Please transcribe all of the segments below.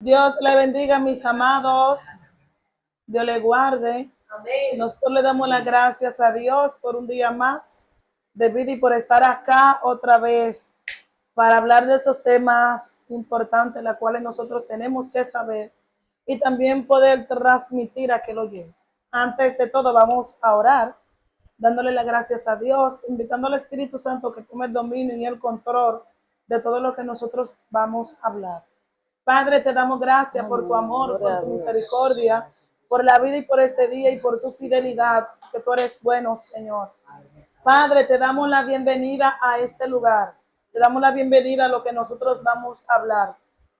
Dios le bendiga, mis amados. Dios le guarde. Amén. Nosotros le damos las gracias a Dios por un día más de vida y por estar acá otra vez para hablar de esos temas importantes, los cuales nosotros tenemos que saber y también poder transmitir a aquel oyente. Antes de todo, vamos a orar, dándole las gracias a Dios, invitando al Espíritu Santo que tome el dominio y el control de todo lo que nosotros vamos a hablar. Padre, te damos gracias por tu amor, por tu misericordia, por la vida y por este día y por tu fidelidad, que tú eres bueno, Señor. Padre, te damos la bienvenida a este lugar. Te damos la bienvenida a lo que nosotros vamos a hablar.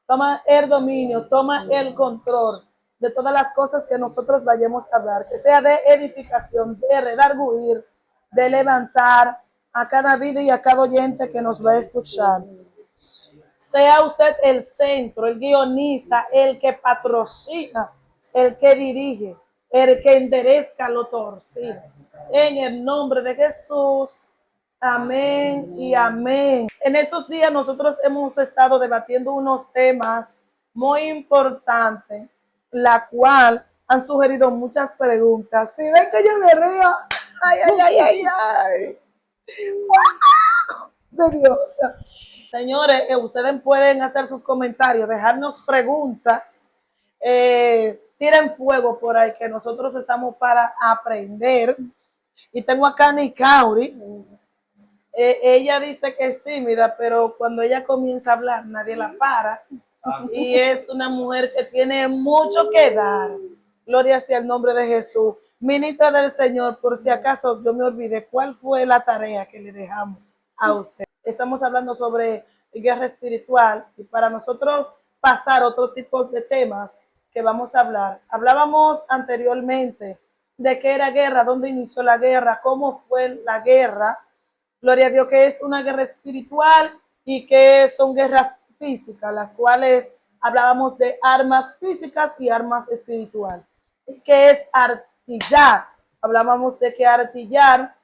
Toma el dominio, toma el control de todas las cosas que nosotros vayamos a hablar, que sea de edificación, de redarguir, de levantar a cada vida y a cada oyente que nos va a escuchar. Sea usted el centro, el guionista, el que patrocina, el que dirige, el que enderezca lo torcido. En el nombre de Jesús, amén y amén. En estos días nosotros hemos estado debatiendo unos temas muy importantes, la cual han sugerido muchas preguntas. Si ven que yo me río, ay, ay, ay, ay, ay. De Dios. Señores, ustedes pueden hacer sus comentarios, dejarnos preguntas, tiren fuego por ahí, que nosotros estamos para aprender. Y tengo acá a Nicauri. Ella dice que es tímida, pero cuando ella comienza a hablar, nadie la para. Y es una mujer que tiene mucho que dar. Gloria sea el nombre de Jesús. Ministra del Señor, por si acaso yo me olvidé, ¿cuál fue la tarea que le dejamos a usted? Estamos hablando sobre guerra espiritual y para nosotros pasar a otro tipo de temas que vamos a hablar. Hablábamos anteriormente de qué era guerra, dónde inició la guerra, cómo fue la guerra. Gloria a Dios, que es una guerra espiritual y que son guerras físicas, las cuales hablábamos de armas físicas y armas espirituales. ¿Qué es artillar? Hablábamos de que artillar,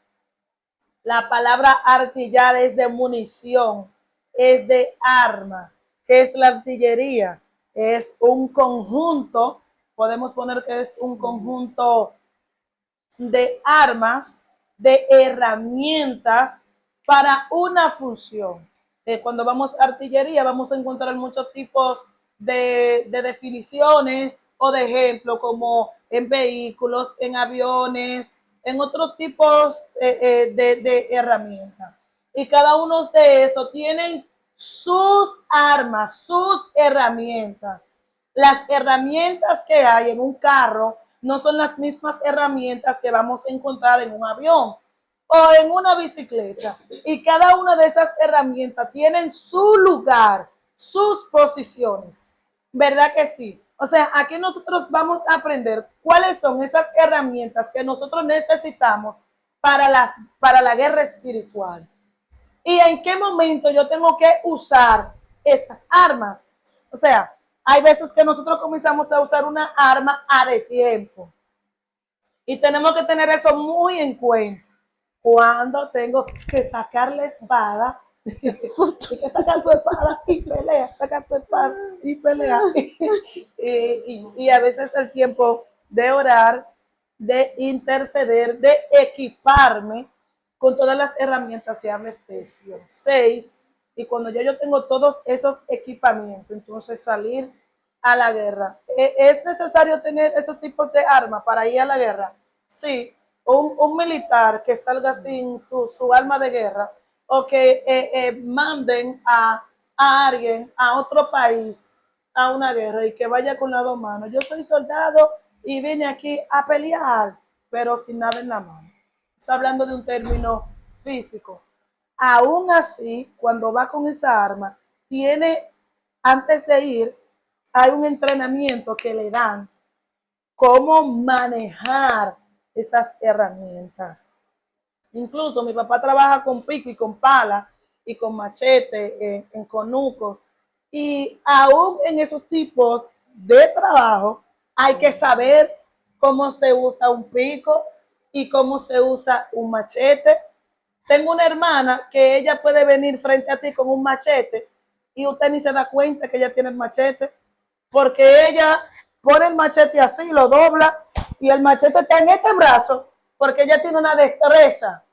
la palabra artillar es de munición, es de arma. ¿Qué es la artillería? Es un conjunto, podemos poner que es un conjunto de armas, de herramientas para una función. Cuando vamos a artillería vamos a encontrar muchos tipos de definiciones o de ejemplos, como en vehículos, en aviones, en otros tipos de herramientas. Y cada uno de esos tienen sus armas, sus herramientas. Las herramientas que hay en un carro no son las mismas herramientas que vamos a encontrar en un avión o en una bicicleta. Y cada una de esas herramientas tienen su lugar, sus posiciones. ¿Verdad que sí? O sea, aquí nosotros vamos a aprender cuáles son esas herramientas que nosotros necesitamos para la guerra espiritual. Y en qué momento yo tengo que usar estas armas. O sea, hay veces que nosotros comenzamos a usar una arma a de tiempo. Y tenemos que tener eso muy en cuenta. Cuando tengo que sacar la espada, y que sacar tu espada y pelea, sacar tu espada y pelea. Y a veces el tiempo de orar, de interceder, de equiparme con todas las herramientas que habla Efesios 6. Y cuando ya yo tengo todos esos equipamientos, entonces salir a la guerra. ¿Es necesario tener esos tipos de armas para ir a la guerra? Sí. Un militar que salga sin su arma de guerra o que manden a alguien a otro país a una guerra y que vaya con las dos manos. Yo soy soldado y vine aquí a pelear, pero sin nada en la mano. Estoy hablando de un término físico. Aún así, cuando va con esa arma, antes de ir, hay un entrenamiento que le dan cómo manejar esas herramientas. Incluso mi papá trabaja con pico y con pala y con machete, en conucos. Y aún en esos tipos de trabajo hay que saber cómo se usa un pico y cómo se usa un machete. Tengo una hermana que ella puede venir frente a ti con un machete y usted ni se da cuenta que ella tiene el machete. porque ella pone el machete así, lo dobla y el machete está en este brazo, porque ella tiene una destreza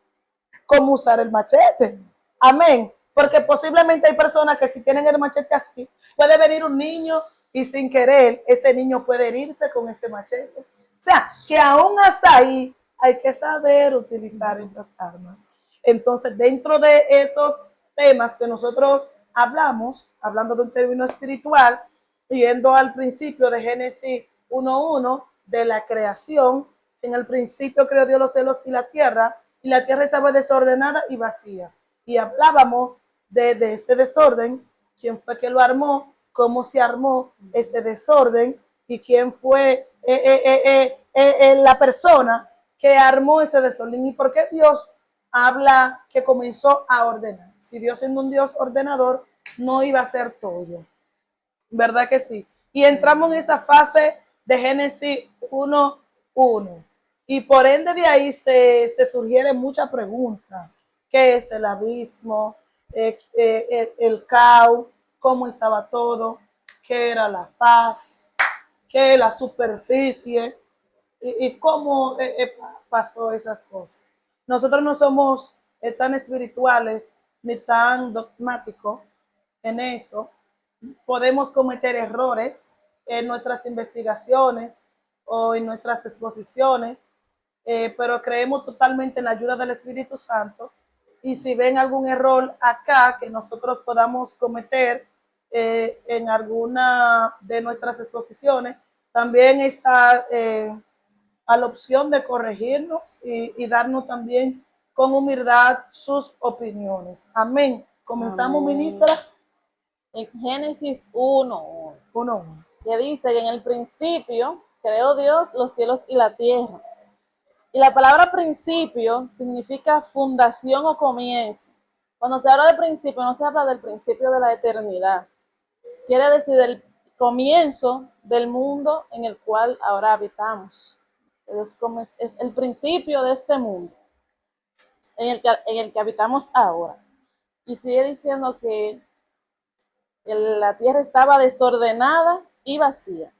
como usar el machete. Amén. Porque posiblemente hay personas que si tienen el machete así, puede venir un niño y sin querer ese niño puede herirse con ese machete. O sea, que aún hasta ahí hay que saber utilizar esas armas. Entonces, dentro de esos temas que nosotros hablamos, hablando de un término espiritual, yendo al principio de Génesis 1:1, de la creación, en el principio creó Dios los cielos y la tierra estaba desordenada y vacía. Y hablábamos de ese desorden, quién fue que lo armó, cómo se armó ese desorden y quién fue la persona que armó ese desorden y por qué Dios habla que comenzó a ordenar. Si Dios siendo un Dios ordenador, no iba a ser todo. ¿Verdad que sí? Y entramos en esa fase de Génesis 1:1. Y por ende de ahí se surgieron muchas preguntas. ¿Qué es el abismo? El caos, ¿cómo estaba todo? ¿Qué era la faz? ¿Qué es la superficie? Y cómo pasó esas cosas. Nosotros no somos tan espirituales ni tan dogmáticos en eso. Podemos cometer errores en nuestras investigaciones o en nuestras exposiciones, pero creemos totalmente en la ayuda del Espíritu Santo. Y si ven algún error acá que nosotros podamos cometer en alguna de nuestras exposiciones, también está a la opción de corregirnos y darnos también con humildad sus opiniones. Amén. Comenzamos, Amén. ministra. En Génesis 1, Uno. que dice que en el principio creó Dios los cielos y la tierra. Y la palabra principio significa fundación o comienzo. Cuando se habla de principio, no se habla del principio de la eternidad. Quiere decir el comienzo del mundo en el cual ahora habitamos. Es el principio de este mundo en el que habitamos ahora. Y sigue diciendo que la tierra estaba desordenada y vacía.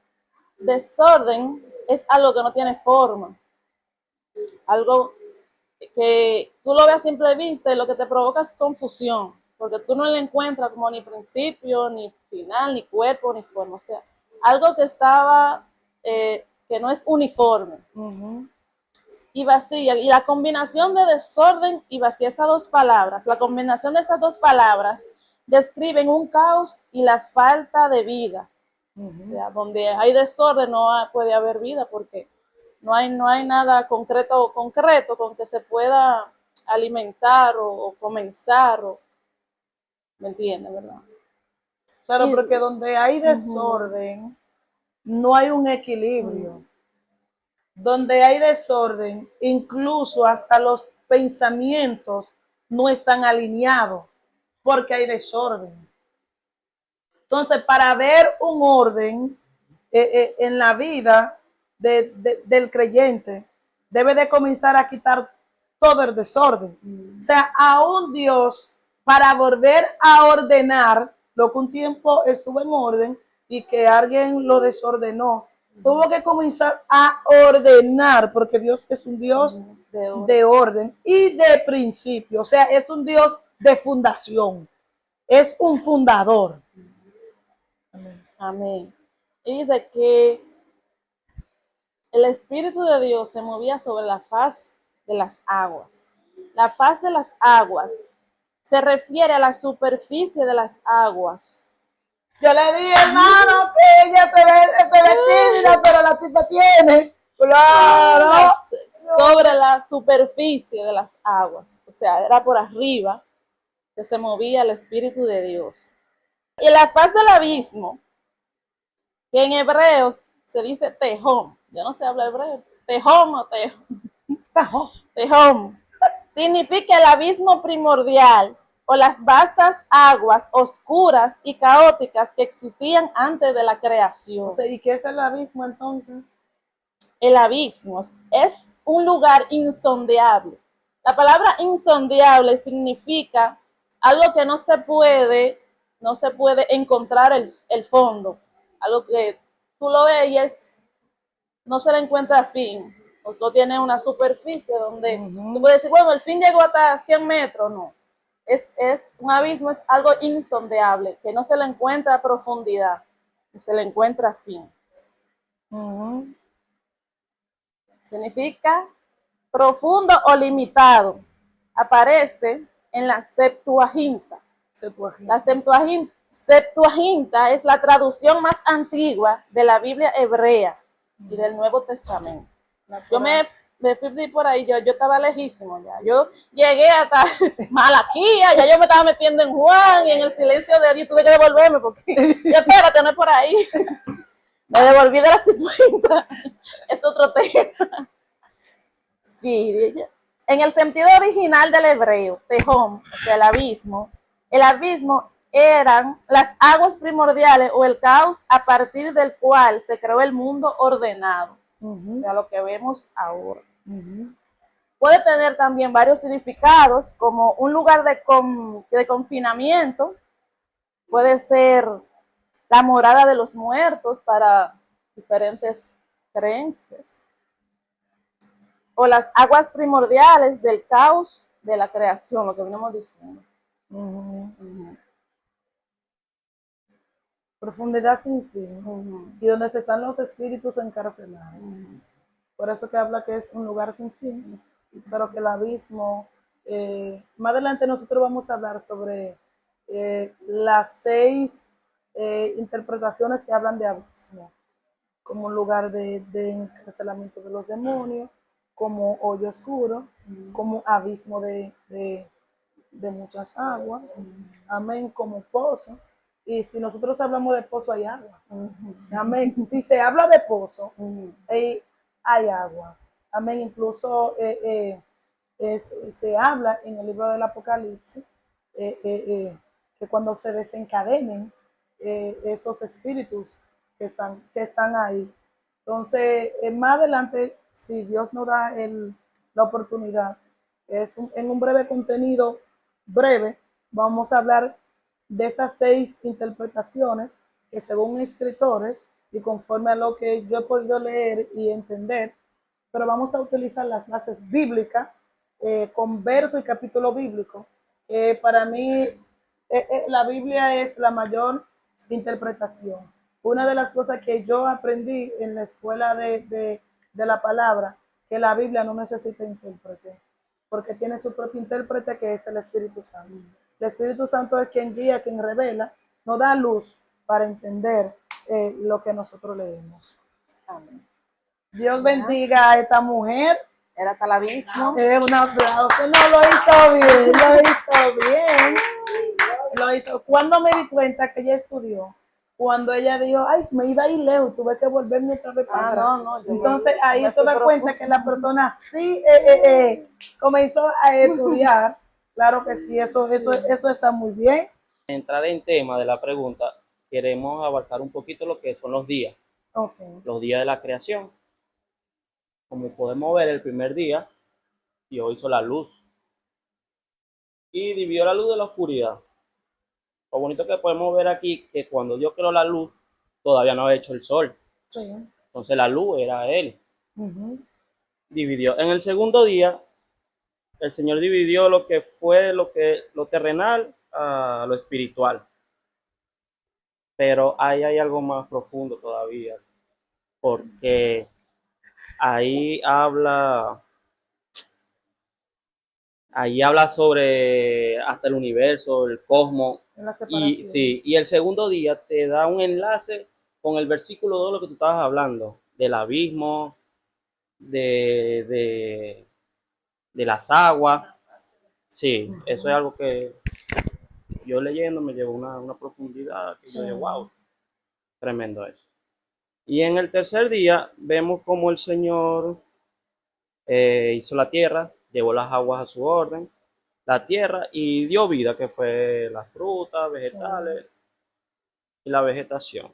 Desorden es algo que no tiene forma, algo que tú lo ves a simple vista y lo que te provoca es confusión, porque tú no le encuentras como ni principio, ni final, ni cuerpo, ni forma. O sea, algo que estaba, que no es uniforme. Y vacía. Y la combinación de desorden y vacía, esas dos palabras, la combinación de estas dos palabras describen un caos y la falta de vida. O sea, donde hay desorden no puede haber vida porque no hay nada concreto con que se pueda alimentar o comenzar. ¿Me entiendes, verdad? Claro, porque donde hay desorden, no hay un equilibrio. Donde hay desorden, incluso hasta los pensamientos no están alineados porque hay desorden. Entonces, para ver un orden en la vida del creyente, debe de comenzar a quitar todo el desorden. O sea, aún Dios, para volver a ordenar lo que un tiempo estuvo en orden y que alguien lo desordenó, tuvo que comenzar a ordenar, porque Dios es un Dios de orden y de principio. O sea, es un Dios de fundación. Es un fundador. Amén. Amén. Y dice que el Espíritu de Dios se movía sobre la faz de las aguas. La faz de las aguas se refiere a la superficie de las aguas. Yo le dije, hermano, que ella se ve tímida, pero la tipa tiene. Claro. Sobre la superficie de las aguas. O sea, era por arriba que se movía el Espíritu de Dios. Y la faz del abismo, que en hebreos se dice tejón. Yo no sé hablar hebreo. Tejón o tejón. Tejón. Significa el abismo primordial o las vastas aguas oscuras y caóticas que existían antes de la creación. O sea, ¿y qué es el abismo entonces? El abismo es un lugar insondeable. La palabra insondeable significa algo que no se puede encontrar el fondo, algo que tú lo ves y no se le encuentra fin. O tú tienes una superficie donde tú puedes decir, bueno, el fin llegó hasta 100 metros, no. Es un abismo, es algo insondable, que no se le encuentra profundidad, se le encuentra fin. Significa profundo o limitado. Aparece en la Septuaginta. La Septuaginta es la traducción más antigua de la Biblia hebrea y del Nuevo Testamento. Yo me fui por ahí, yo estaba lejísimo ya. Yo llegué hasta Malaquía, ya yo me estaba metiendo en Juan y en el silencio de Dios tuve que devolverme porque, espérate, no es por ahí. Me devolví de la Septuaginta. Es otro tema. Sí, en el sentido original del hebreo, tejón, o sea, el abismo eran las aguas primordiales o el caos a partir del cual se creó el mundo ordenado, o sea, lo que vemos ahora. Puede tener también varios significados, como un lugar de confinamiento, puede ser la morada de los muertos para diferentes creencias, o las aguas primordiales del caos de la creación, lo que venimos diciendo. Profundidad sin fin, y donde están los espíritus encarcelados. Por eso que habla que es un lugar sin fin, pero que el abismo, más adelante nosotros vamos a hablar sobre las 6 interpretaciones que hablan de abismo, como un lugar de encarcelamiento de los demonios, como hoyo oscuro, como abismo de muchas aguas, amén, como pozo. Y si nosotros hablamos de pozo, hay agua. Amén. Si se habla de pozo, hay agua. Amén. Incluso se habla en el libro del Apocalipsis que cuando se desencadenen esos espíritus que están ahí. Entonces, más adelante, si Dios nos da la oportunidad, en un breve contenido breve, vamos a hablar de esas 6 interpretaciones que según escritores y conforme a lo que yo he podido leer y entender, pero vamos a utilizar las bases bíblicas con verso y capítulo bíblico. Para mí, la Biblia es la mayor interpretación. Una de las cosas que yo aprendí en la escuela de la palabra, que la Biblia no necesita intérprete, porque tiene su propio intérprete que es el Espíritu Santo. El Espíritu Santo es quien guía, quien revela, nos da luz para entender lo que nosotros leemos. Amén. Dios bendiga a esta mujer. Era hasta el abismo. Un aplauso. No, lo hizo bien, lo hizo. Cuando me di cuenta que ella estudió, cuando ella dijo, ay, me iba a ir lejos, tuve que volverme otra vez para atrás. Entonces ahí te das cuenta que la persona sí comenzó a estudiar. Claro que sí, eso está muy bien. Entrar en tema de la pregunta, queremos abarcar un poquito lo que son los días. Los días de la creación. Como podemos ver, el primer día Dios hizo la luz y dividió la luz de la oscuridad. Lo bonito que podemos ver aquí que cuando Dios creó la luz todavía no había hecho el sol. Sí. Entonces la luz era Él. Dividió. En el segundo día el Señor dividió lo que fue lo terrenal a lo espiritual. Pero ahí hay algo más profundo todavía, porque ahí habla sobre hasta el universo, el cosmos. Y el segundo día te da un enlace con el versículo 2, lo que tú estabas hablando, del abismo, de las aguas. Sí, eso es algo que yo leyendo me llevó una profundidad que yo digo, wow, tremendo eso. Y en el tercer día vemos cómo el Señor hizo la tierra, llevó las aguas a su orden, la tierra, y dio vida, que fue las frutas, vegetales y la vegetación.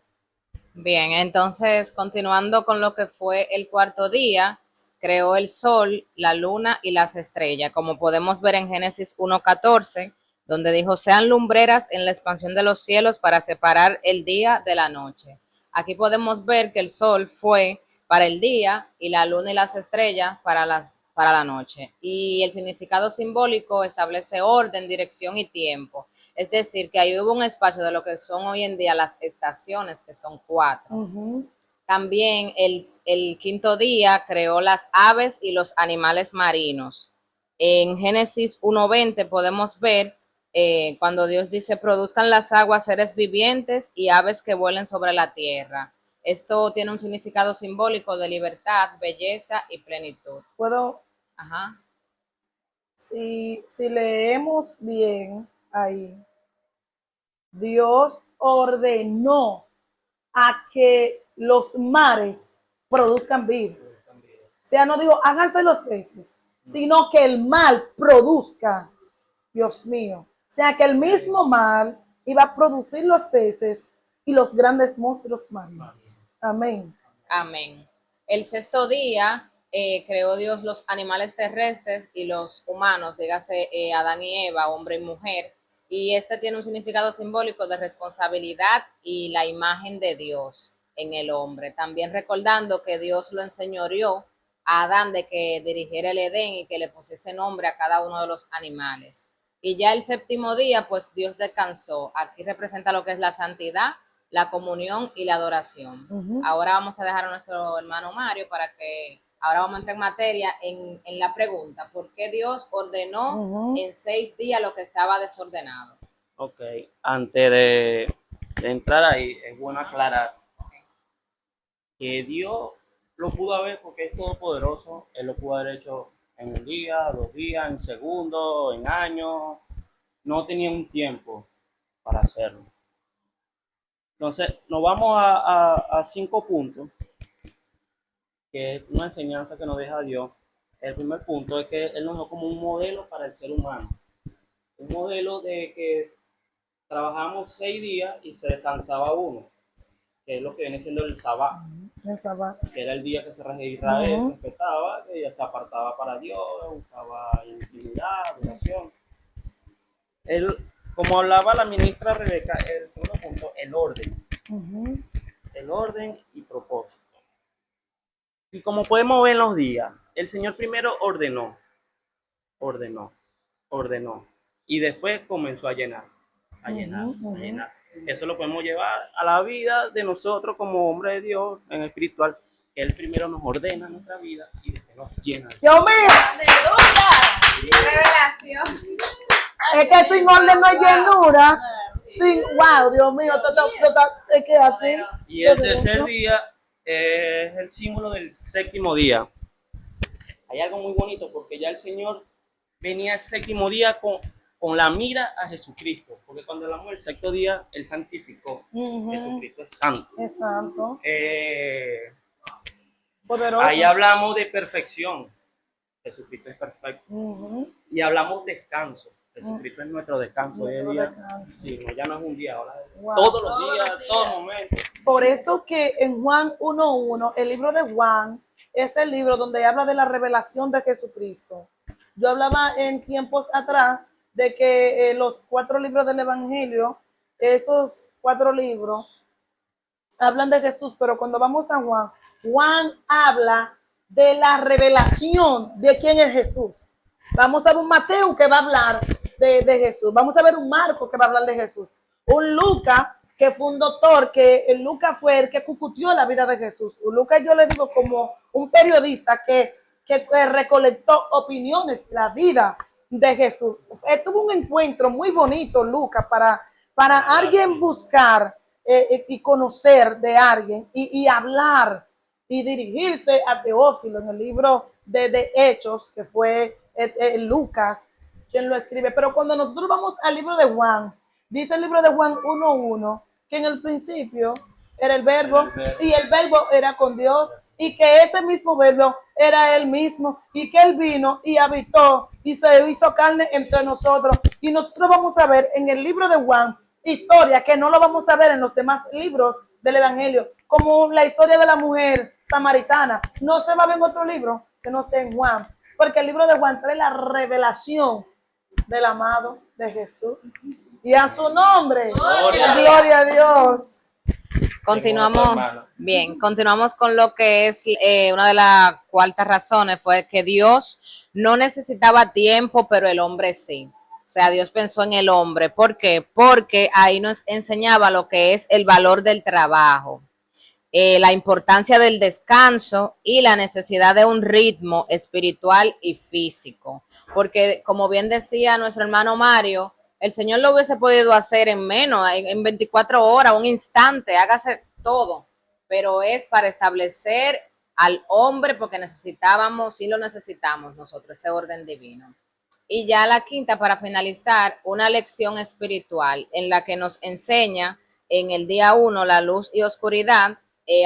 Bien, entonces continuando con lo que fue el cuarto día, creó el sol, la luna y las estrellas, como podemos ver en Génesis 1:14, donde dijo, sean lumbreras en la expansión de los cielos para separar el día de la noche. Aquí podemos ver que el sol fue para el día y la luna y las estrellas para la noche. Y el significado simbólico establece orden, dirección y tiempo. Es decir, que ahí hubo un espacio de lo que son hoy en día las estaciones, que son 4. Ujú. También el quinto día creó las aves y los animales marinos. En Génesis 1:20 podemos ver cuando Dios dice, produzcan las aguas seres vivientes y aves que vuelen sobre la tierra. Esto tiene un significado simbólico de libertad, belleza y plenitud. Puedo, Ajá. si leemos bien ahí, Dios ordenó a que los mares produzcan vida. O sea, no digo, háganse los peces, sino que el mar produzca, Dios mío. O sea, que el mismo mar iba a producir los peces y los grandes monstruos marinos. Amén. Amén. El sexto día creó Dios los animales terrestres y los humanos, dígase Adán y Eva, hombre y mujer, y este tiene un significado simbólico de responsabilidad y la imagen de Dios en el hombre. También recordando que Dios lo enseñoreó a Adán de que dirigiera el Edén y que le pusiese nombre a cada uno de los animales. Y ya el séptimo día, pues Dios descansó. Aquí representa lo que es la santidad, la comunión y la adoración. Ahora vamos a dejar a nuestro hermano Mario para que ahora vamos a entrar en materia en la pregunta, ¿por qué Dios ordenó en 6 días lo que estaba desordenado? Ok, antes de entrar ahí, es bueno aclarar que Dios lo pudo haber, porque es todopoderoso, Él lo pudo haber hecho en un día, 2 días, en segundos, en años, no tenía un tiempo para hacerlo. Entonces, nos vamos a 5 puntos, que es una enseñanza que nos deja Dios. El primer punto es que Él nos dio como un modelo para el ser humano. Un modelo de que trabajamos 6 días y se descansaba uno, que es lo que viene siendo el sabbat, El sábado. que era el día que se regía Israel, respetaba, que se apartaba para Dios, buscaba intimidad, oración. Como hablaba la ministra Rebeca, el segundo punto, el orden. El orden y propósito. Y como podemos ver en los días, el Señor primero ordenó, y después comenzó a llenar. Eso lo podemos llevar a la vida de nosotros como hombres de Dios en el espiritual, que Él primero nos ordena nuestra vida y después nos llena. Dios mío. Revelación. Es que sin orden no hay llenura. Wow, Dios mío, es que así. Y el tercer día es el símbolo del séptimo día. Hay algo muy bonito porque ya el Señor venía el séptimo día con la mira a Jesucristo, porque cuando hablamos del sexto día, Él santificó. Jesucristo es santo. Es santo. Poderoso. Ahí hablamos de perfección. Jesucristo es perfecto. Y hablamos de descanso. Jesucristo es nuestro descanso hoy en día. Sí, no, ya no es un día, ahora todos los días, todos momentos. Por eso que en Juan 1:1, el libro de Juan es el libro donde habla de la revelación de Jesucristo. Yo hablaba en tiempos atrás de que los 4 libros del Evangelio, esos 4 libros hablan de Jesús, pero cuando vamos a Juan, Juan habla de la revelación de quién es Jesús. Vamos a ver un Mateo que va a hablar de Jesús. Vamos a ver un Marco que va a hablar de Jesús. Un Lucas que fue un doctor, que el Lucas fue el que cucutió la vida de Jesús. Un Lucas yo le digo como un periodista que recolectó opiniones de la vida de Jesús. Tuvo un encuentro muy bonito, Lucas, para alguien buscar y conocer de alguien y hablar y dirigirse a Teófilo en el libro de Hechos, que fue Lucas quien lo escribe. Pero cuando nosotros vamos al libro de Juan, dice el libro de Juan 1:1 que en el principio era el verbo y el verbo era con Dios y que ese mismo verbo era él mismo y que él vino y habitó y se hizo carne entre nosotros. Y nosotros vamos a ver en el libro de Juan historia que no lo vamos a ver en los demás libros del Evangelio, como la historia de la mujer samaritana. No se va a ver en otro libro que no sea en Juan, porque el libro de Juan trae la revelación del amado de Jesús. Y a su nombre, gloria a Dios. Continuamos, hermano. bien, continuamos con lo que es una de las cuartas razones, fue que Dios no necesitaba tiempo, pero el hombre sí. O sea, Dios pensó en el hombre. ¿Por qué? Porque ahí nos enseñaba lo que es el valor del trabajo, la importancia del descanso y la necesidad de un ritmo espiritual y físico. Porque, como bien decía nuestro hermano Mario, el Señor lo hubiese podido hacer en menos, en 24 horas, un instante, hágase todo, pero es para establecer al hombre porque necesitábamos, sí lo necesitamos nosotros, ese orden divino. Y ya la quinta, para finalizar, una lección espiritual en la que nos enseña en el día 1 la luz y oscuridad,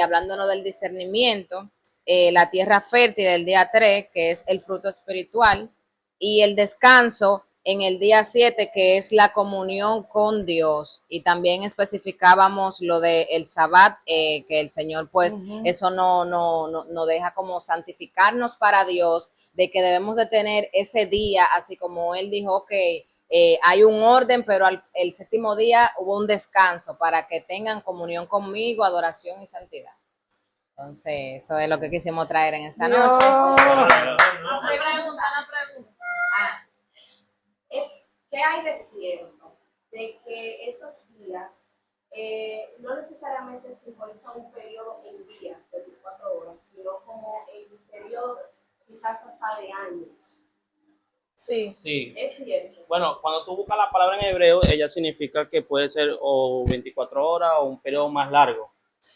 hablándonos del discernimiento, la tierra fértil el día 3, que es el fruto espiritual, y el descanso en el día 7, que es la comunión con Dios. Y también especificábamos lo del el Sabbat, que el Señor, pues, eso no deja como santificarnos para Dios, de que debemos de tener ese día, así como Él dijo que hay un orden, pero el séptimo día hubo un descanso para que tengan comunión conmigo, adoración y santidad. Entonces, eso es lo que quisimos traer en esta noche. Una pregunta. ¿Qué hay de cierto de que esos días no necesariamente simbolizan un periodo en días de 24 horas, sino como en periodos quizás hasta de años? Sí. Sí. Es cierto. Bueno, cuando tú buscas la palabra en hebreo, ella significa que puede ser o 24 horas o un periodo más largo.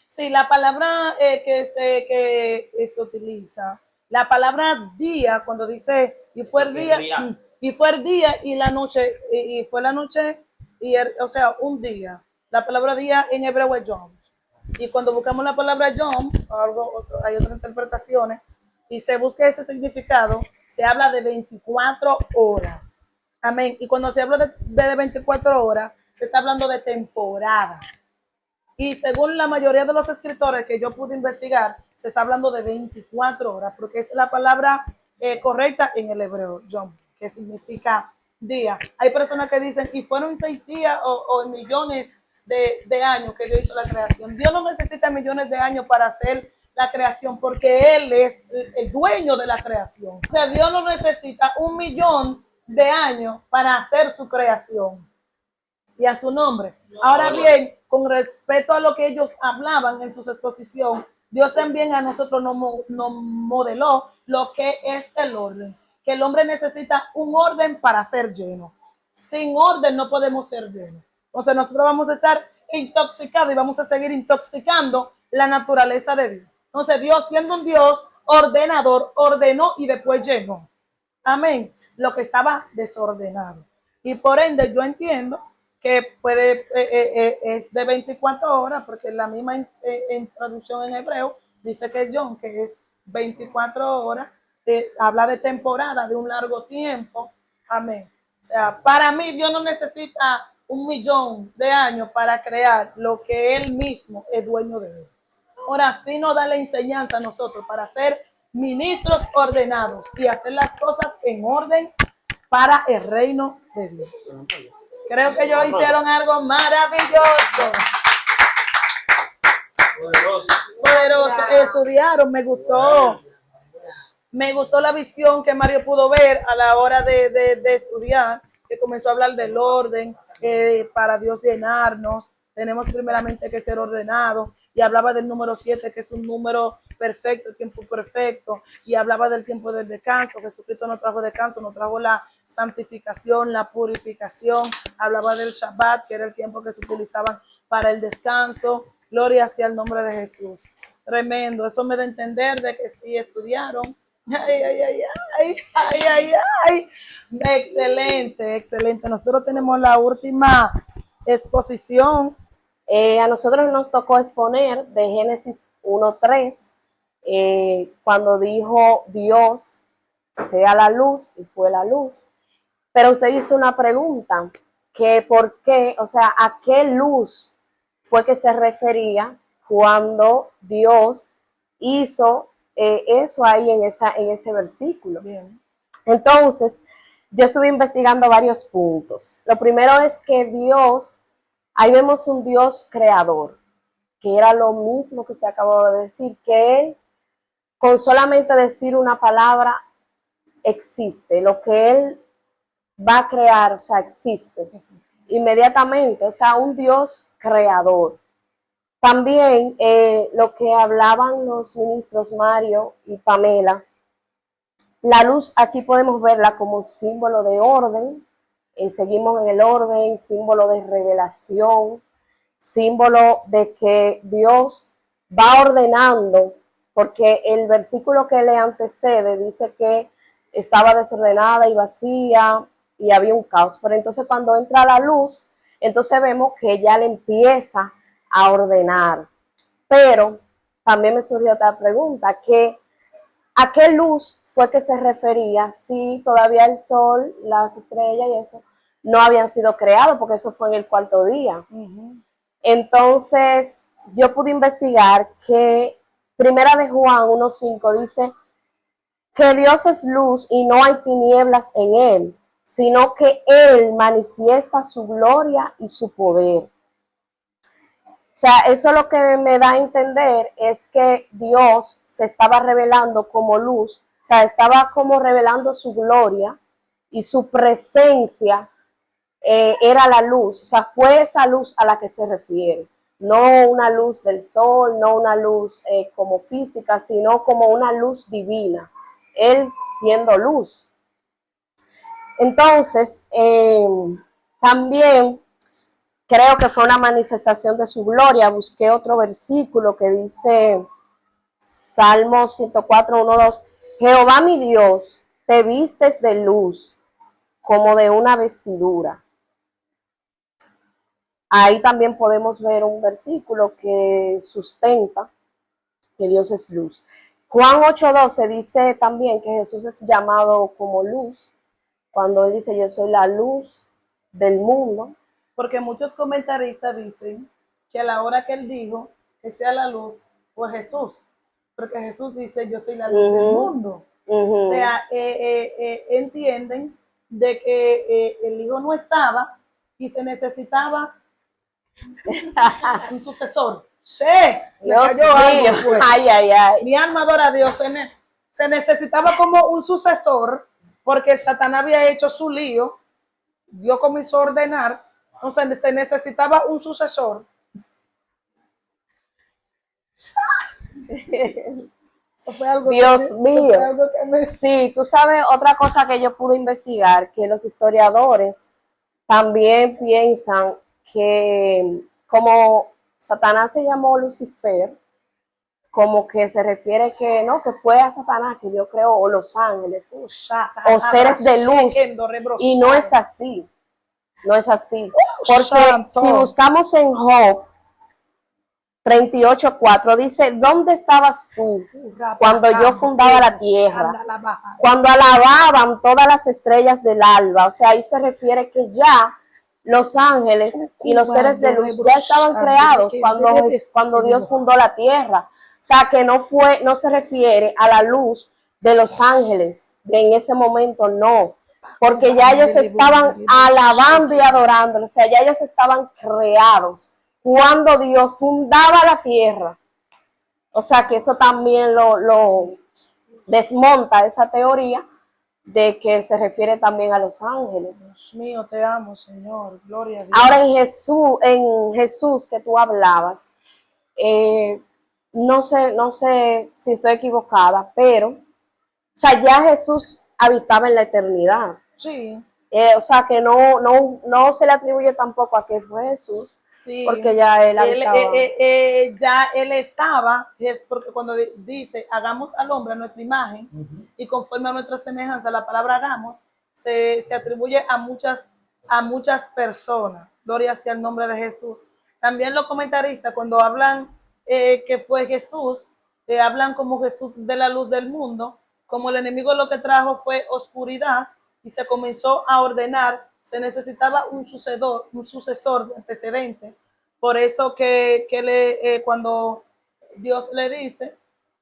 Sí, la palabra que se utiliza, la palabra día, cuando dice, y fue el día, y fue el día y la noche, y fue la noche, o sea, un día. La palabra día en hebreo es yom. Y cuando buscamos la palabra yom, hay otras interpretaciones, y se busca ese significado, se habla de 24 horas. Amén. Y cuando se habla de 24 horas, se está hablando de temporada. Y según la mayoría de los escritores que yo pude investigar, se está hablando de 24 horas, porque es la palabra correcta en el hebreo, yom, que significa día. Hay personas que dicen, y fueron 6 días o millones de años que Dios hizo la creación. Dios no necesita millones de años para hacer la creación, porque Él es el dueño de la creación. O sea, Dios no necesita 1.000.000 de años para hacer su creación y a su nombre. Ahora bien, con respecto a lo que ellos hablaban en sus exposiciones, Dios también a nosotros nos modeló lo que es el orden, que el hombre necesita un orden para ser lleno. Sin orden no podemos ser llenos. Entonces nosotros vamos a estar intoxicados y vamos a seguir intoxicando la naturaleza de Dios. Entonces Dios, siendo un Dios ordenador, ordenó y después llenó. Amén. Lo que estaba desordenado. Y por ende yo entiendo que es de 24 horas, porque la misma en traducción en hebreo dice que es yom, que es 24 horas, habla de temporada, de un largo tiempo. Amén. O sea, para mí Dios no necesita 1.000.000 de años para crear lo que Él mismo es dueño de Él. Ahora sí nos da la enseñanza a nosotros para ser ministros ordenados y hacer las cosas en orden para el reino de Dios. Creo que ellos hicieron algo maravilloso. Poderoso. Estudiaron, me gustó. Me gustó la visión que Mario pudo ver a la hora de estudiar, que comenzó a hablar del orden, para Dios llenarnos. Tenemos primeramente que ser ordenados. Y hablaba del número 7, que es un número perfecto, el tiempo perfecto. Y hablaba del tiempo del descanso. Jesucristo nos trajo descanso, nos trajo la santificación, la purificación. Hablaba del Shabbat, que era el tiempo que se utilizaban para el descanso. Gloria sea el nombre de Jesús. Tremendo. Eso me da a entender de que sí estudiaron. Ay, ay, ay, ay, ay, ay, ay. Excelente, excelente. Nosotros tenemos la última exposición. A nosotros nos tocó exponer de Génesis 1:3, cuando dijo Dios, sea la luz, y fue la luz. Pero usted hizo una pregunta, que por qué, o sea, a qué luz fue que se refería cuando Dios hizo eso ahí en ese versículo. Bien. Entonces, yo estuve investigando varios puntos. Lo primero es que Dios, ahí vemos un Dios creador. que era lo mismo que usted acabó de decir, que Él, con solamente decir una palabra, existe. Lo que Él va a crear, o sea, existe inmediatamente, o sea, un Dios creador. También lo que hablaban los ministros Mario y Pamela, la luz aquí podemos verla como símbolo de orden, seguimos en el orden, símbolo de revelación, símbolo de que Dios va ordenando, porque el versículo que le antecede dice que estaba desordenada y vacía y había un caos, pero entonces cuando entra la luz, entonces vemos que ya le empieza a ordenar. Pero también me surgió otra pregunta, que ¿a qué luz fue que se refería si todavía el sol, las estrellas y eso no habían sido creados? Porque eso fue en el cuarto día. Entonces, yo pude investigar que Primera de Juan 1:5 dice que Dios es luz y no hay tinieblas en Él, sino que Él manifiesta su gloria y su poder. O sea, eso lo que me da a entender es que Dios se estaba revelando como luz, o sea, estaba como revelando su gloria y su presencia era la luz, o sea, fue esa luz a la que se refiere, no una luz del sol, no una luz como física, sino como una luz divina, Él siendo luz. Entonces, también creo que fue una manifestación de su gloria. Busqué otro versículo que dice, Salmo 104, 1, 2, Jehová mi Dios, te vistes de luz como de una vestidura. Ahí también podemos ver un versículo que sustenta que Dios es luz. Juan 8:12 dice también que Jesús es llamado como luz, cuando Él dice, yo soy la luz del mundo. Porque muchos comentaristas dicen que a la hora que Él dijo que sea la luz, fue Jesús. Porque Jesús dice, yo soy la luz del mundo. O sea, entienden de que el Hijo no estaba y se necesitaba un sucesor. Sí, me cayó algo, pues. Ay. Mi alma adora a Dios. Se necesitaba como un sucesor porque Satanás había hecho su lío. Dios comenzó a ordenar. Entonces se necesitaba un sucesor. Dios mío. Sí, tú sabes otra cosa que yo pude investigar, que los historiadores también piensan que como Satanás se llamó Lucifer, como que se refiere que no, que fue a Satanás que Dios creó, o los ángeles, o seres de luz, y no es así, no es así, porque si buscamos en Job 38:4 dice, ¿dónde estabas tú cuando yo fundaba la tierra? Cuando alababan todas las estrellas del alba. O sea, ahí se refiere que ya los ángeles y los seres de luz ya estaban creados cuando Dios fundó la tierra. O sea, que no se refiere a la luz de los ángeles de en ese momento, no. Porque ya ellos estaban alabando y adorando. O sea, ya ellos estaban creados cuando Dios fundaba la tierra. O sea que eso también lo desmonta esa teoría de que se refiere también a los ángeles. Dios mío, te amo, Señor. Gloria a Dios. Ahora en Jesús que tú hablabas, no sé si estoy equivocada, pero, o sea, ya Jesús habitaba en la eternidad. Sí. O sea que no se le atribuye tampoco a que fue Jesús, sí, porque ya él habitaba. Ya él estaba, es porque cuando dice hagamos al hombre a nuestra imagen y conforme a nuestra semejanza, la palabra hagamos se atribuye a muchas personas. Gloria sea el nombre de Jesús. También los comentaristas cuando hablan que fue Jesús, hablan como Jesús de la luz del mundo, como el enemigo lo que trajo fue oscuridad y se comenzó a ordenar, se necesitaba un sucesor antecedente. Por eso que cuando Dios le dice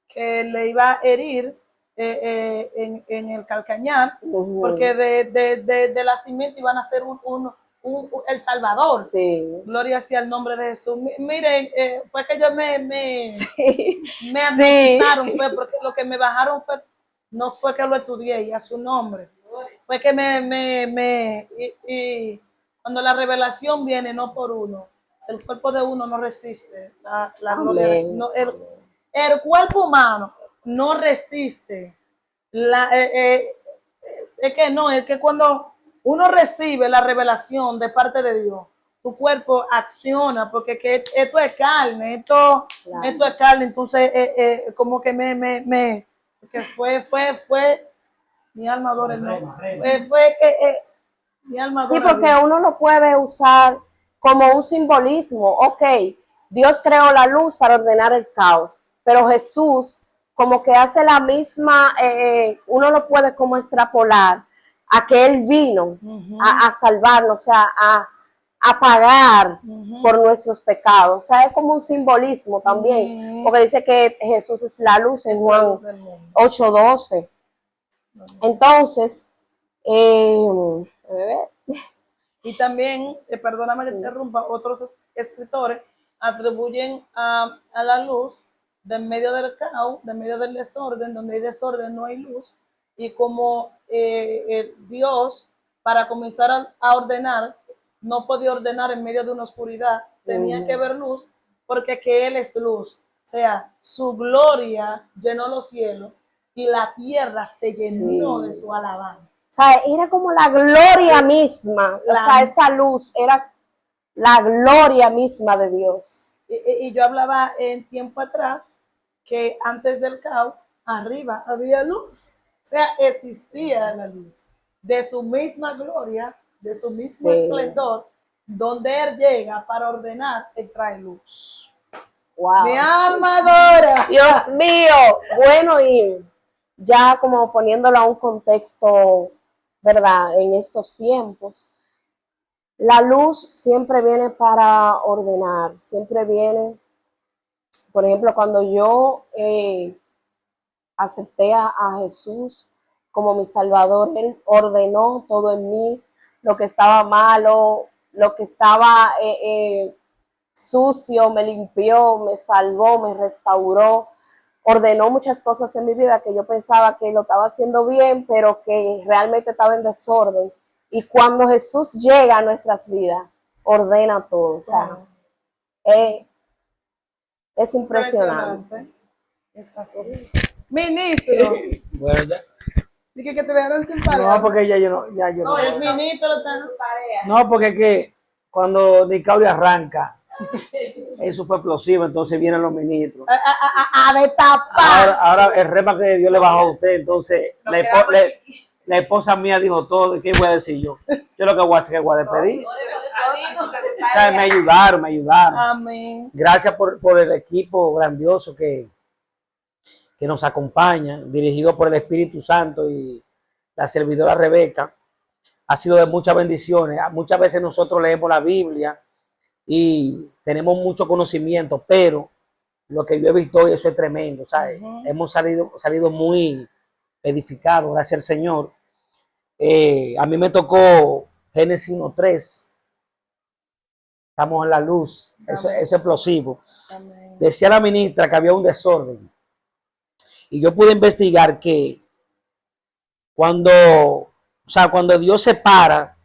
que le iba a herir en el calcañar, porque de la simiente iban a ser el Salvador. Sí. Gloria sea el nombre de Jesús. Miren, fue que yo me Sí. analizaron, fue porque lo que me bajaron fue, no fue que lo estudié y a su nombre, fue que y cuando la revelación viene no por uno, el cuerpo de uno no resiste la gloria de Jesús. Amén. No, el cuerpo humano no resiste es que no, es que cuando uno recibe la revelación de parte de Dios, tu cuerpo acciona, porque que esto es carne, Claro. esto es carne, entonces como que que fue, mi alma adora el nombre, fue que mi alma Sí, adora a porque Dios. uno lo puede usar como un simbolismo. Ok, Dios creó la luz para ordenar el caos, pero Jesús como que hace la misma, uno lo puede como extrapolar a que Él vino a salvarnos, o sea, a pagar por nuestros pecados. O sea, es como un simbolismo también, porque dice que Jesús es la luz en Juan 8:12. Entonces, Y también, perdóname que te interrumpa, otros escritores atribuyen a la luz de en medio del caos, de en medio del desorden, donde hay desorden no hay luz, y como Dios, para comenzar a ordenar, no podía ordenar en medio de una oscuridad, tenía que ver luz, porque que Él es luz, o sea, su gloria llenó los cielos y la tierra se llenó de su alabanza. O sea, era como la gloria misma, o sea, esa luz era la gloria misma de Dios. Y yo hablaba en tiempo atrás que antes del caos, arriba había luz, o sea, existía la luz de su misma gloria, de su mismo esplendor, donde Él llega para ordenar, Él trae luz. Wow. Mi alma adora. Dios mío. Bueno, y ya como poniéndolo a un contexto, ¿verdad? En estos tiempos, la luz siempre viene para ordenar, siempre viene, por ejemplo, cuando yo acepté a Jesús como mi Salvador, Él ordenó todo en mí, lo que estaba malo, lo que estaba sucio, me limpió, me salvó, me restauró, ordenó muchas cosas en mi vida que yo pensaba que lo estaba haciendo bien, pero que realmente estaba en desorden. Y cuando Jesús llega a nuestras vidas, ordena todo. O sea, es impresionante. Es así. Ministro, Bueno, ya. dije que te dejaron sin palabras. No, porque ya yo no. El ministro está. No, porque es que cuando Nicaulia arranca, eso fue explosivo, entonces vienen los ministros. A destapar. Ahora el rema que Dios le bajó a usted, entonces la esposa mía dijo todo, ¿y qué voy a decir yo? Yo lo que voy a hacer es que voy a despedir. O sea, me ayudaron. Amén. Gracias por el equipo grandioso que nos acompaña, dirigido por el Espíritu Santo y la servidora Rebeca. Ha sido de muchas bendiciones. Muchas veces nosotros leemos la Biblia y tenemos mucho conocimiento, pero lo que yo he visto hoy, eso es tremendo, ¿sabes? Hemos salido muy edificados, gracias al Señor. A mí me tocó Génesis 1:3. Estamos en la luz, eso es explosivo. Amén. Decía la ministra que había un desorden. Y yo pude investigar que cuando Dios se para,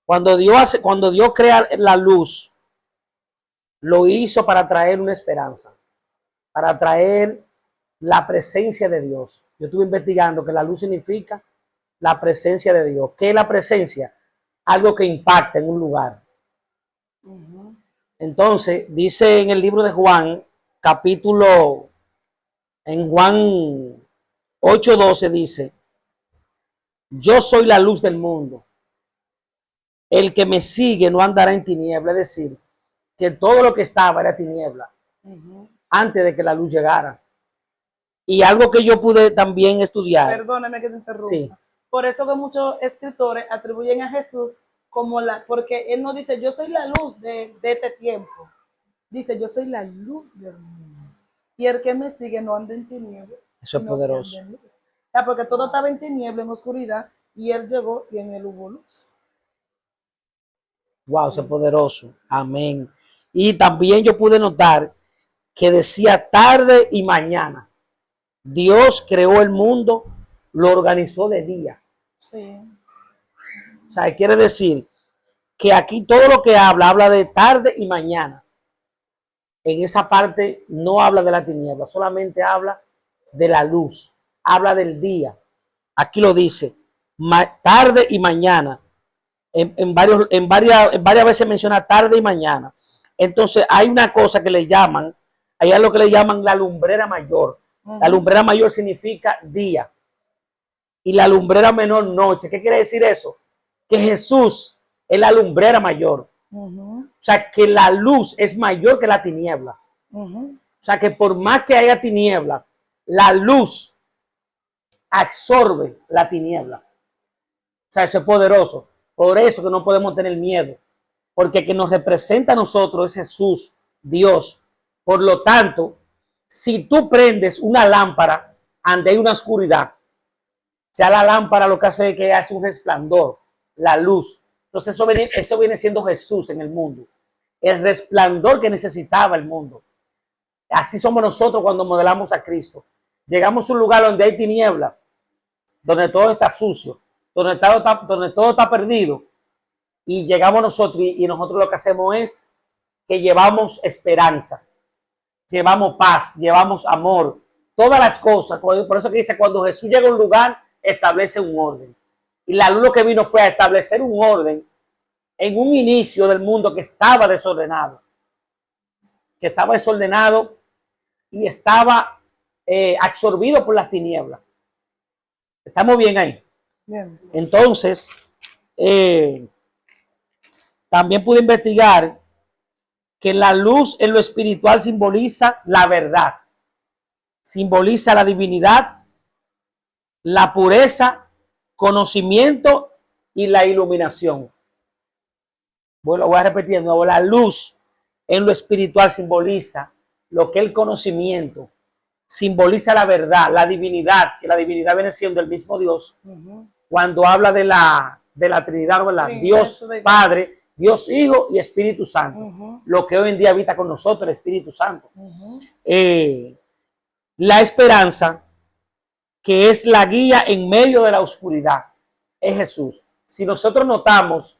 cuando Dios crea la luz, lo hizo para traer una esperanza, para traer la presencia de Dios. Yo estuve investigando que la luz significa la presencia de Dios. ¿Qué es la presencia? Algo que impacta en un lugar. Entonces, dice en el libro de Juan, en Juan 8:12 dice: yo soy la luz del mundo. El que me sigue no andará en tiniebla. Es decir, que todo lo que estaba era tiniebla antes de que la luz llegara. Y algo que yo pude también estudiar. Perdóname que te interrumpa. Sí. Por eso que muchos escritores atribuyen a Jesús como porque Él no dice, yo soy la luz de este tiempo. Dice, yo soy la luz del mundo. Y el que me sigue no anda en tiniebla. Eso es poderoso. O sea, porque todo estaba en tiniebla, en oscuridad, y Él llegó y en Él hubo luz. Wow, eso es poderoso. Amén. Y también yo pude notar que decía tarde y mañana. Dios creó el mundo, lo organizó de día. Sí. O sea, quiere decir que aquí todo lo que habla de tarde y mañana. En esa parte no habla de la tiniebla, solamente habla de la luz, habla del día. Aquí lo dice, tarde y mañana. En varias veces menciona tarde y mañana. Entonces hay una cosa que le llaman, hay algo que le llaman la lumbrera mayor. La lumbrera mayor significa día y la lumbrera menor noche. ¿Qué quiere decir eso? Que Jesús es la lumbrera mayor. O sea, que la luz es mayor que la tiniebla. O sea, que por más que haya tiniebla, la luz absorbe la tiniebla. O sea, eso es poderoso. Por eso que no podemos tener miedo. Porque quien nos representa a nosotros es Jesús, Dios. Por lo tanto, si tú prendes una lámpara donde hay una oscuridad, ya la lámpara lo que hace es que hace un resplandor, la luz. Entonces eso viene siendo Jesús en el mundo. El resplandor que necesitaba el mundo. Así somos nosotros cuando modelamos a Cristo. Llegamos a un lugar donde hay tiniebla, donde todo está sucio, donde todo está perdido. Y llegamos nosotros y nosotros lo que hacemos es que llevamos esperanza, llevamos paz, llevamos amor, todas las cosas. Por eso que dice, cuando Jesús llega a un lugar, establece un orden. Y la luz lo que vino fue a establecer un orden en un inicio del mundo que estaba desordenado. Que estaba desordenado y estaba absorbido por las tinieblas. ¿Estamos bien ahí? Bien. Entonces, también pude investigar que la luz en lo espiritual simboliza la verdad, simboliza la divinidad, la pureza, conocimiento y la iluminación. Bueno, voy a repetir de nuevo, la luz en lo espiritual simboliza lo que es el conocimiento, simboliza la verdad, la divinidad, que la divinidad viene siendo el mismo Dios. Cuando habla de la Trinidad, ¿verdad? Sí, Dios Padre, Dios Hijo y Espíritu Santo. Lo que hoy en día habita con nosotros, el Espíritu Santo. La esperanza, que es la guía en medio de la oscuridad, es Jesús. Si nosotros notamos,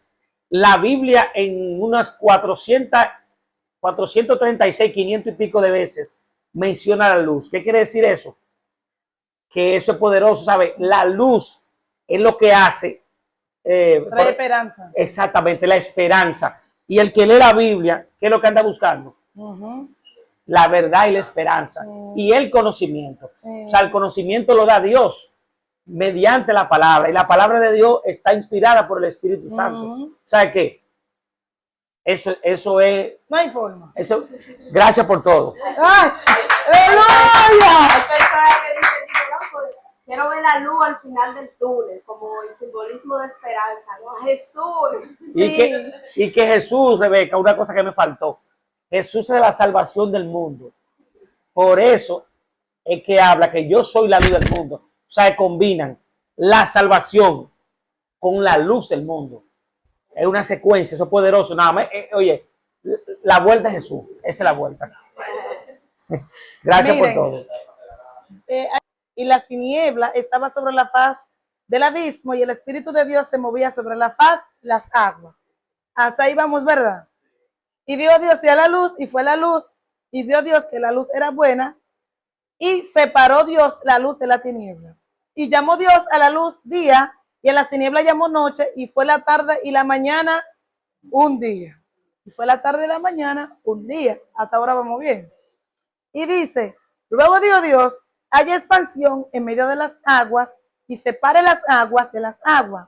la Biblia en unas 436, 500 y pico de veces menciona la luz. ¿Qué quiere decir eso? Que eso es poderoso, ¿sabe? La luz es lo que hace. Trae esperanza. Exactamente, la esperanza. Y el que lee la Biblia, ¿qué es lo que anda buscando? La verdad y la esperanza. Y el conocimiento. O sea, el conocimiento lo da Dios mediante la palabra. Y la palabra de Dios está inspirada por el Espíritu Santo. ¿Sabe qué? Eso es. No hay forma. Eso, gracias por todo. ¡Ay! ¡Aleluya! Hay personas que dicen, no, pues, quiero ver la luz al final del túnel, como el simbolismo de esperanza, ¿no? Jesús. Sí. Y que Jesús, Rebeca, una cosa que me faltó. Jesús es la salvación del mundo. Por eso es que habla que yo soy la luz del mundo. O sea, combinan la salvación con la luz del mundo. Es una secuencia, eso es poderoso. Nada más, oye, la vuelta de Jesús, esa es la vuelta. Gracias. Miren, por todo. Y las tinieblas estaban sobre la faz del abismo y el Espíritu de Dios se movía sobre la faz las aguas. Hasta ahí vamos, ¿verdad? Y vio Dios a la luz y fue la luz y vio Dios que la luz era buena y separó Dios la luz de la tiniebla. Y llamó Dios a la luz día y a las tinieblas llamó noche y fue la tarde y la mañana un día. Y fue la tarde y la mañana un día. Hasta ahora vamos bien. Y dice, luego dio Dios, haya expansión en medio de las aguas y separe las aguas de las aguas.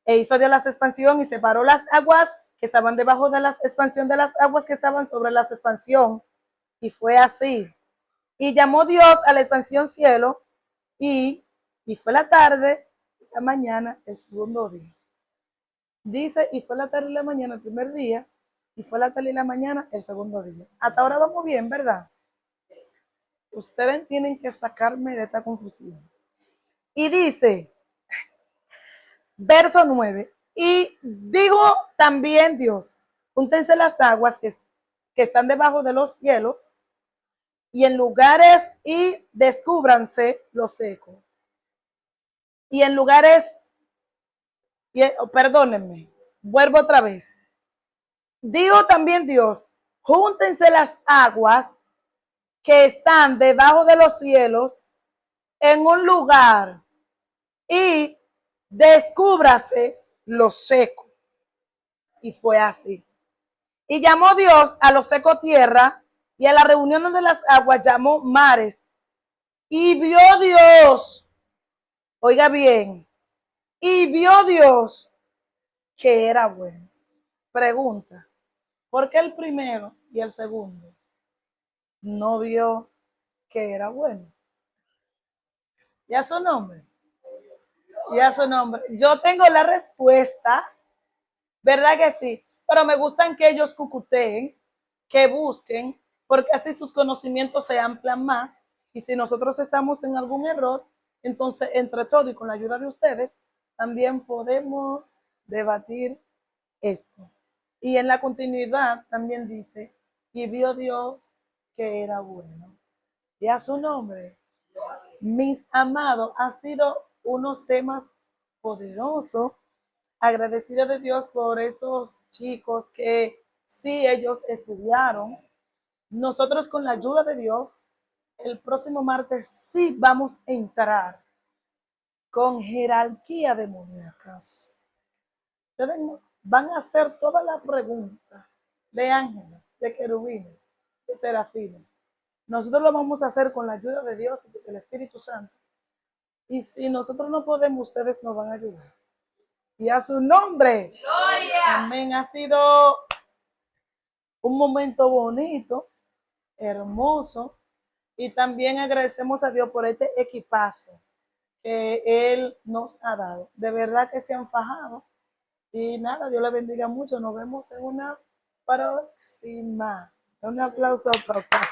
E hizo Dios la expansión y separó las aguas que estaban debajo de la expansión de las aguas que estaban sobre la expansión. Y fue así. Y llamó Dios a la expansión cielo y fue la tarde y la mañana el segundo día. Dice, y fue la tarde y la mañana el primer día y fue la tarde y la mañana el segundo día. Hasta ahora vamos bien, ¿verdad? Ustedes tienen que sacarme de esta confusión. Y dice, verso 9, Y digo también Dios, júntense las aguas que están debajo de los cielos y en lugares y descúbranse lo seco. Y en lugares, perdónenme, vuelvo otra vez. Digo también Dios, júntense las aguas que están debajo de los cielos en un lugar y descúbrase lo seco. Y fue así. Y llamó Dios a lo seco tierra y a la reunión de las aguas llamó mares. Y vio Dios, oiga bien, y vio Dios que era bueno. Pregunta, ¿por qué el primero y el segundo no vio que era bueno? ¿Y a su nombre? ¿Y a su nombre? Yo tengo la respuesta, ¿verdad que sí? Pero me gustan que ellos cucuteen, que busquen, porque así sus conocimientos se amplian más. Y si nosotros estamos en algún error, entonces entre todo y con la ayuda de ustedes, también podemos debatir esto. Y en la continuidad también dice, y vio Dios que era bueno. Y a su nombre, mis amados, ha sido unos temas poderosos. Agradecida de Dios por esos chicos que sí, ellos estudiaron. Nosotros con la ayuda de Dios, el próximo martes sí vamos a entrar con jerarquía demoníacas. Ustedes van a hacer todas las preguntas de ángeles, de querubines, de serafines. Nosotros lo vamos a hacer con la ayuda de Dios y del Espíritu Santo. Y si nosotros no podemos, ustedes nos van a ayudar. Y a su nombre. ¡Gloria! Amén. Ha sido un momento bonito, hermoso. Y también agradecemos a Dios por este equipazo que Él nos ha dado. De verdad que se han fajado. Y nada, Dios le bendiga mucho. Nos vemos en una próxima. Un aplauso, papá.